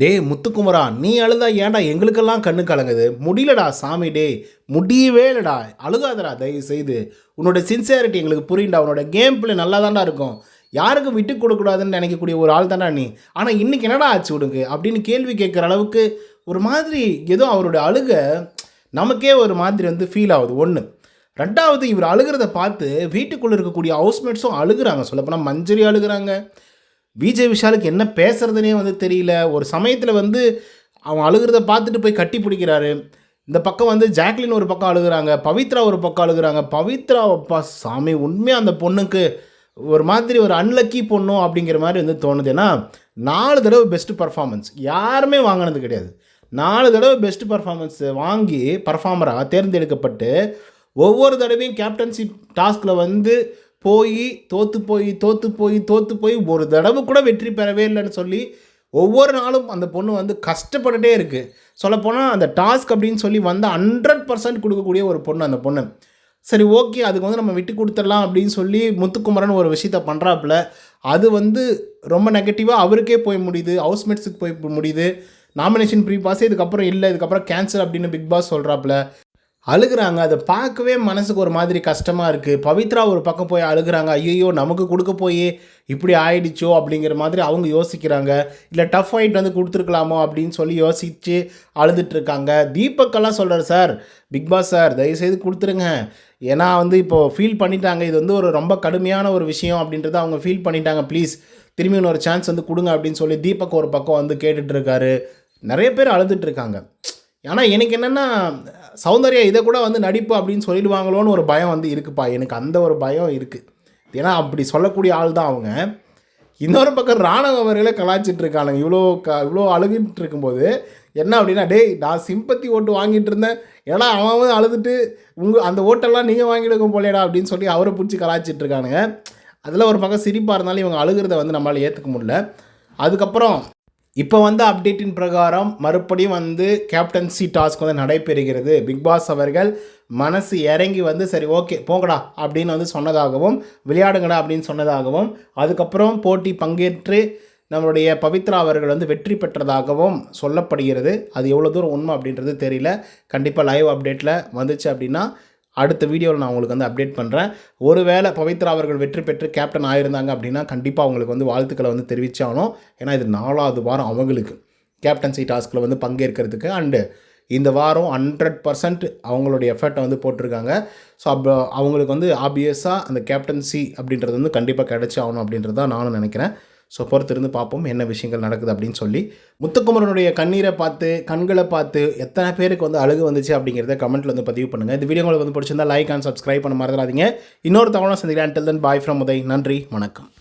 டேய் முத்துக்குமரா, நீ அழுதா ஏன்டா எங்களுக்கெல்லாம் கண்ணு கலங்குது? முடியலடா சாமி டேய், முடியவே இல்லடா. அழுகாதடா தயவு செய்து. உன்னோட சின்சியாரிட்டி எங்களுக்கு புரியும்டா. உன்னோட கேம் பிளே நல்லா தான்டா இருக்கும். யாருக்கும் விட்டு கொடுக்கக்கூடாதுன்னு நினைக்கக்கூடிய ஒரு ஆள் தான்டா நீ. ஆனால் இன்னைக்கு என்னடா ஆச்சு உனக்கு அப்படின்னு கேள்வி கேட்குற அளவுக்கு ஒரு மாதிரி ஏதோ அவருடைய அழுக நமக்கே ஒரு மாதிரி வந்து ஃபீல் ஆகுது. ஒன்று. ரெண்டாவது, இவர் அழுகிறத பார்த்து வீட்டுக்குள்ளே இருக்கக்கூடிய ஹவுஸ்மேட்ஸும் அழுகுறாங்க. சொல்லப்போனால் மஞ்சரி அழுகுறாங்க. விஜய் விஷாலுக்கு என்ன பேசுறதுனே வந்து தெரியல. ஒரு சமயத்தில் வந்து அவன் அழுகிறத பார்த்துட்டு போய் கட்டி பிடிக்கிறாரு. இந்த பக்கம் வந்து ஜாக்லின் ஒரு பக்கம் அழுகுறாங்க, பவித்ரா ஒரு பக்கம் அழுகுறாங்க. பவித்ரா அப்பா சாமி, உண்மையாக அந்த பொண்ணுக்கு ஒரு மாதிரி ஒரு அன்லக்கி பொண்ணும் அப்படிங்கிற மாதிரி வந்து தோணுது. ஏன்னா 4 தடவை பெஸ்ட்டு பர்ஃபார்மன்ஸ் யாருமே வாங்கினது கிடையாது. 4 தடவை பெஸ்ட்டு பர்ஃபார்மன்ஸ் வாங்கி பர்ஃபார்மராக தேர்ந்தெடுக்கப்பட்டு ஒவ்வொரு தடவையும் கேப்டன்சி டாஸ்கில் வந்து தோற்று போய் ஒரு தடவை கூட வெற்றி பெறவே இல்லைன்னு சொல்லி ஒவ்வொரு நாளும் அந்த பொண்ணு வந்து கஷ்டப்பட்டுட்டே இருக்குது. சொல்லப்போனால் அந்த டாஸ்க் அப்படின்னு சொல்லி வந்து 100% கொடுக்கக்கூடிய ஒரு பொண்ணு அந்த பொண்ணு. சரி, ஓகே, அதுக்கு வந்து நம்ம விட்டு கொடுத்துடலாம் அப்படின்னு சொல்லி முத்துக்குமரன் ஒரு விஷயத்த பண்ணுறாப்புல. அது வந்து ரொம்ப நெகட்டிவாக அவருக்கே போய் முடியுது, ஹவுஸ்மேட்ஸுக்கு போய் முடியுது. நாமினேஷன் ப்ரீ பாஸே இதுக்கப்புறம் இல்லை, இதுக்கப்புறம் கேன்சல் அப்படின்னு பிக் பாஸ் சொல்கிறாப்புல. அழுகுறாங்க. அதை பார்க்கவே மனசுக்கு ஒரு மாதிரி கஷ்டமாக இருக்குது. பவித்ரா ஒரு பக்கம் போய் அழுகுறாங்க. ஐயோ, நமக்கு கொடுக்க போய் இப்படி ஆயிடுச்சோ அப்படிங்கிற மாதிரி அவங்க யோசிக்கிறாங்க. இல்லை டஃப் ஃபைட் வந்து கொடுத்துருக்கலாமோ அப்படின்னு சொல்லி யோசித்து அழுதுட்டுருக்காங்க. தீபக்கெல்லாம் சொல்கிறார், சார் பிக் பாஸ் சார் தயவுசெய்து கொடுத்துருங்க. ஏன்னா வந்து இப்போது ஃபீல் பண்ணிட்டாங்க, இது வந்து ஒரு ரொம்ப கடுமையான ஒரு விஷயம் அப்படின்றத அவங்க ஃபீல் பண்ணிட்டாங்க. ப்ளீஸ் திரும்பி இன்னொரு சான்ஸ் வந்து கொடுங்க அப்படின்னு சொல்லி தீபக் ஒரு பக்கம் வந்து கேட்டுட்ருக்காரு. நிறைய பேர் அழுதுட்டுருக்காங்க. ஆனால் எனக்கு என்னென்னா, சௌந்தர்யா இதை கூட வந்து நடிப்பு அப்படின்னு சொல்லிடுவாங்களோன்னு ஒரு பயம் வந்து இருக்குப்பா. எனக்கு அந்த ஒரு பயம் இருக்குது. ஏன்னா அப்படி சொல்லக்கூடிய ஆள் தான் அவங்க. இன்னொரு பக்கம் ராணவ அவர்களே கலாய்ச்சிட்ருக்கானுங்க. இவ்வளோ அழுகிட்டு இருக்கும்போது என்ன அப்படின்னா, டேய் நான் சிம்பத்தி ஓட்டு வாங்கிட்டு இருந்தேன், ஏன்னா அவன் அழுதுட்டு அந்த ஓட்டெல்லாம் நீங்கள் வாங்கிடுங்க போலேடா அப்படின்னு சொல்லி அவரை பிடிச்சி கலாய்ச்சிட்ருக்கானுங்க. அதில் ஒரு பக்கம் சிரிப்பாக இருந்தாலும் இவங்க அழுகிறத வந்து நம்மளால் ஏற்றுக்க முடியல. அதுக்கப்புறம் இப்போ வந்து அப்டேட்டின் பிரகாரம் மறுபடியும் வந்து கேப்டன்சி டாஸ்க் வந்து நடைபெறுகிறது. பிக் பாஸ் அவர்கள் மனசு இறங்கி வந்து சரி ஓகே போங்கடா அப்படின்னு வந்து சொன்னதாகவும், விளையாடுங்கடா அப்படின்னு சொன்னதாகவும், அதுக்கப்புறம் போட்டி பங்கேற்று நம்மளுடைய பவித்ரா அவர்கள் வந்து வெற்றி பெற்றதாகவும் சொல்லப்படுகிறது. அது எவ்வளோ தூரம் உண்மை அப்படின்றது தெரியல. கண்டிப்பாக லைவ் அப்டேட்டில் வந்துச்சு அப்படின்னா அடுத்த வீடியோவில் நான் உங்களுக்கு வந்து அப்டேட் பண்ணுறேன். ஒருவேளை பவித்ரா அவர்கள் வெற்றி பெற்று கேப்டன் ஆகியிருந்தாங்க அப்படின்னா கண்டிப்பாக அவங்களுக்கு வந்து வாழ்த்துக்களை வந்து தெரிவிச்சாகணும். ஏன்னா இது 4வது வாரம் அவங்களுக்கு கேப்டன்சி டாஸ்கில் வந்து பங்கேற்கிறதுக்கு. அண்டு இந்த வாரம் 100% அவங்களுடைய எஃபர்ட்டை வந்து போட்டிருக்காங்க. ஸோ அவங்களுக்கு வந்து ஆப்வியஸாக அந்த கேப்டன்சி அப்படின்றது வந்து கண்டிப்பாக கிடைச்சாகணும் அப்படின்றது தான் நானும் நினைக்கிறேன். ஸோ பொறுத்திருந்து பார்ப்போம் என்ன விஷயங்கள் நடக்குது அப்படின்னு சொல்லி. முத்துக்குமரனுடைய கண்ணீரை பார்த்து, கண்களை பார்த்து எத்தனை பேருக்கு வந்து அழுகு வந்துச்சு அப்படிங்கிறத கமெண்ட்டில் வந்து பதிவு பண்ணுங்கள். இந்த வீடியோ உங்களுக்கு வந்து பிடிச்சிருந்தா லைக் அண்ட் சப்ஸ்கிரைப் பண்ண மறந்துடாதீங்க. இன்னொரு தகவலும் சந்திக்கிறேன். until then bye from Uday. நன்றி, வணக்கம்.